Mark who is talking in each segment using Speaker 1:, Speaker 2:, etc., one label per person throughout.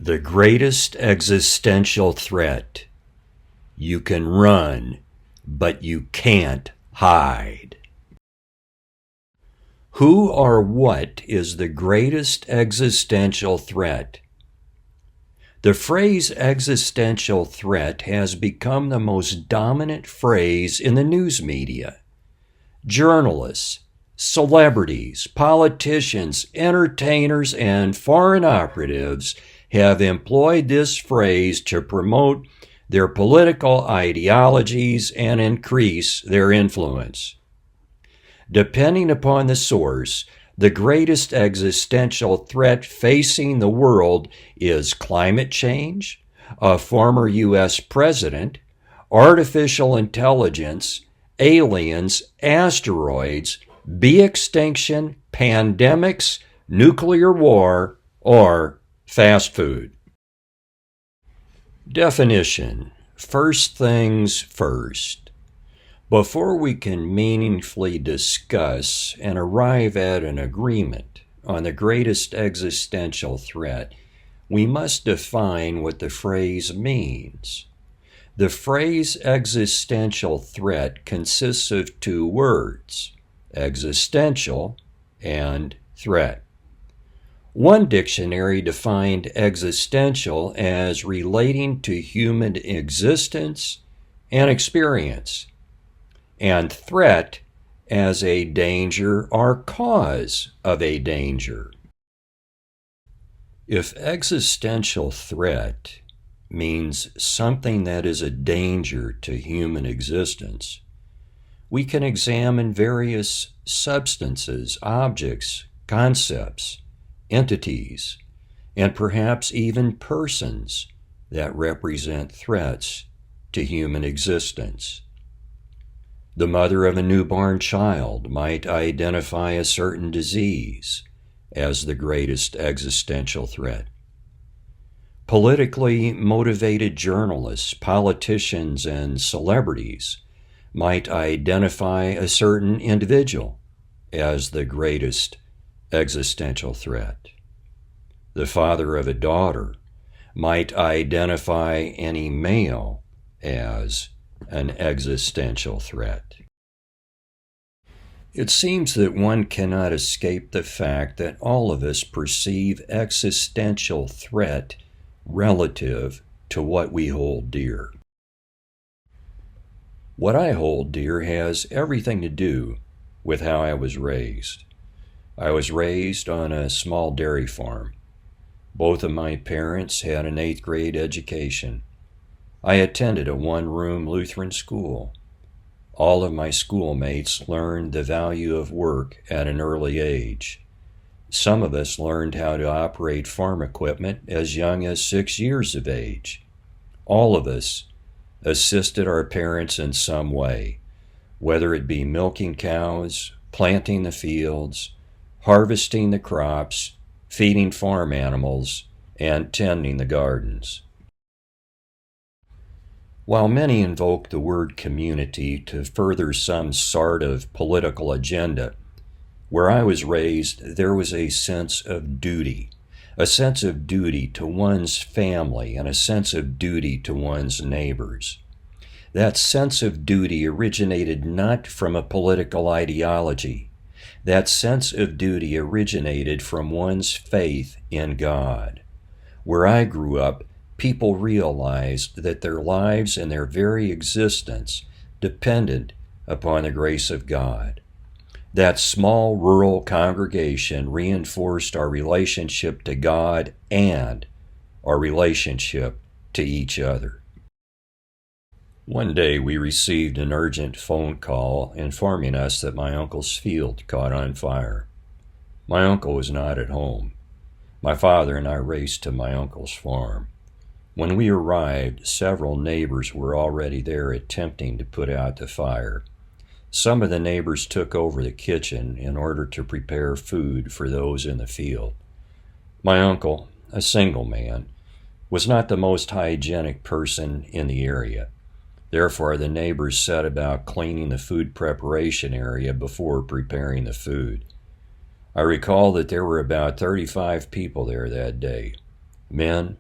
Speaker 1: The greatest existential threat. You can run, but you can't hide. Who or what is the greatest existential threat? The phrase existential threat has become the most dominant phrase in the news media. Journalists, celebrities, politicians, entertainers, and foreign operatives have employed this phrase to promote their political ideologies and increase their influence. Depending upon the source, the greatest existential threat facing the world is climate change, a former U.S. president, artificial intelligence, aliens, asteroids, bee extinction, pandemics, nuclear war, or fast food. Definition. First things first. Before we can meaningfully discuss and arrive at an agreement on the greatest existential threat, we must define what the phrase means. The phrase existential threat consists of two words, existential and threat. One dictionary defined existential as relating to human existence and experience, and threat as a danger or cause of a danger. If existential threat means something that is a danger to human existence, we can examine various substances, objects, concepts, entities, and perhaps even persons that represent threats to human existence. The mother of a newborn child might identify a certain disease as the greatest existential threat. Politically motivated journalists, politicians, and celebrities might identify a certain individual as the greatest existential threat. The father of a daughter might identify any male as an existential threat. It seems that one cannot escape the fact that all of us perceive existential threat relative to what we hold dear. What I hold dear has everything to do with how I was raised. I was raised on a small dairy farm. Both of my parents had an 8th grade education. I attended a one-room Lutheran school. All of my schoolmates learned the value of work at an early age. Some of us learned how to operate farm equipment as young as 6 years of age. All of us assisted our parents in some way, whether it be milking cows, planting the fields, harvesting the crops, feeding farm animals, and tending the gardens. While many invoke the word community to further some sort of political agenda, where I was raised, there was a sense of duty to one's family and a sense of duty to one's neighbors. That sense of duty originated not from a political ideology. That sense of duty originated from one's faith in God. Where I grew up, people realized that their lives and their very existence depended upon the grace of God. That small rural congregation reinforced our relationship to God and our relationship to each other. One day we received an urgent phone call informing us that my uncle's field caught on fire. My uncle was not at home. My father and I raced to my uncle's farm. When we arrived, several neighbors were already there attempting to put out the fire. Some of the neighbors took over the kitchen in order to prepare food for those in the field. My uncle, a single man, was not the most hygienic person in the area. Therefore, the neighbors set about cleaning the food preparation area before preparing the food. I recall that there were about 35 people there that day, men,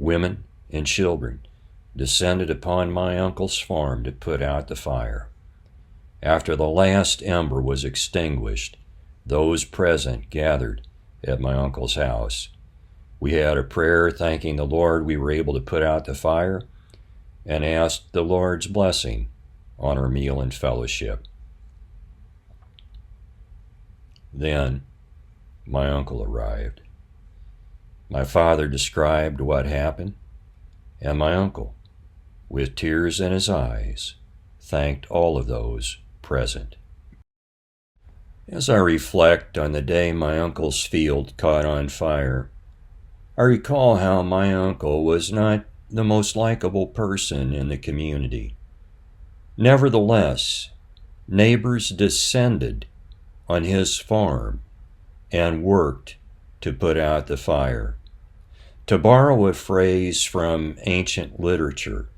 Speaker 1: Women and children descended upon my uncle's farm to put out the fire. After the last ember was extinguished, those present gathered at my uncle's house. We had a prayer thanking the Lord we were able to put out the fire, and asked the Lord's blessing on our meal and fellowship. Then my uncle arrived. My father described what happened, and my uncle, with tears in his eyes, thanked all of those present. As I reflect on the day my uncle's field caught on fire, I recall how my uncle was not the most likable person in the community. Nevertheless, neighbors descended on his farm and worked to put out the fire. To borrow a phrase from ancient literature,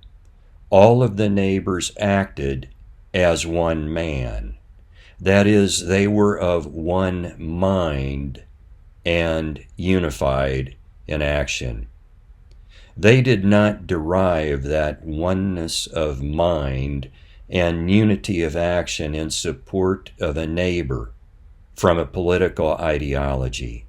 Speaker 1: all of the neighbors acted as one man. That is, they were of one mind and unified in action. They did not derive that oneness of mind and unity of action in support of a neighbor from a political ideology.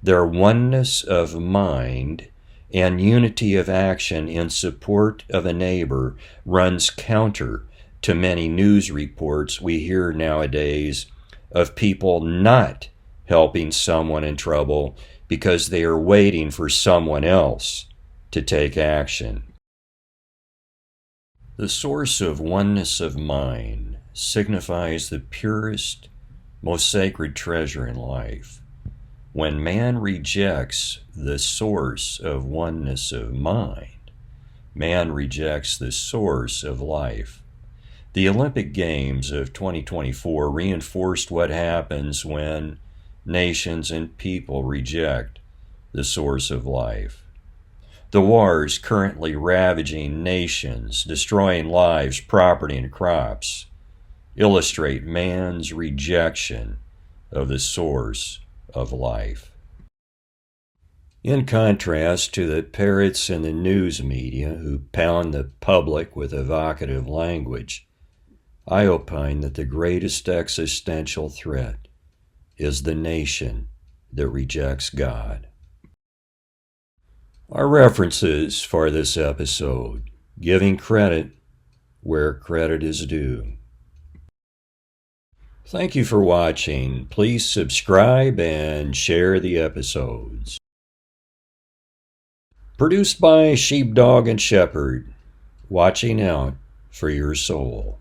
Speaker 1: Their oneness of mind and unity of action in support of a neighbor runs counter to many news reports we hear nowadays of people not helping someone in trouble because they are waiting for someone else to take action. The source of oneness of mind signifies the purest, most sacred treasure in life. When man rejects the source of oneness of mind, man rejects the source of life. The Olympic Games of 2024 reinforced what happens when nations and people reject the source of life. The wars currently ravaging nations, destroying lives, property, and crops, illustrate man's rejection of the source of life. In contrast to the parrots in the news media who pound the public with evocative language, I opine that the greatest existential threat is the nation that rejects God. Our references for this episode: giving credit where credit is due. Thank you for watching. Please subscribe and share the episodes. Produced by Sheepdog and Shepherd, watching out for your soul.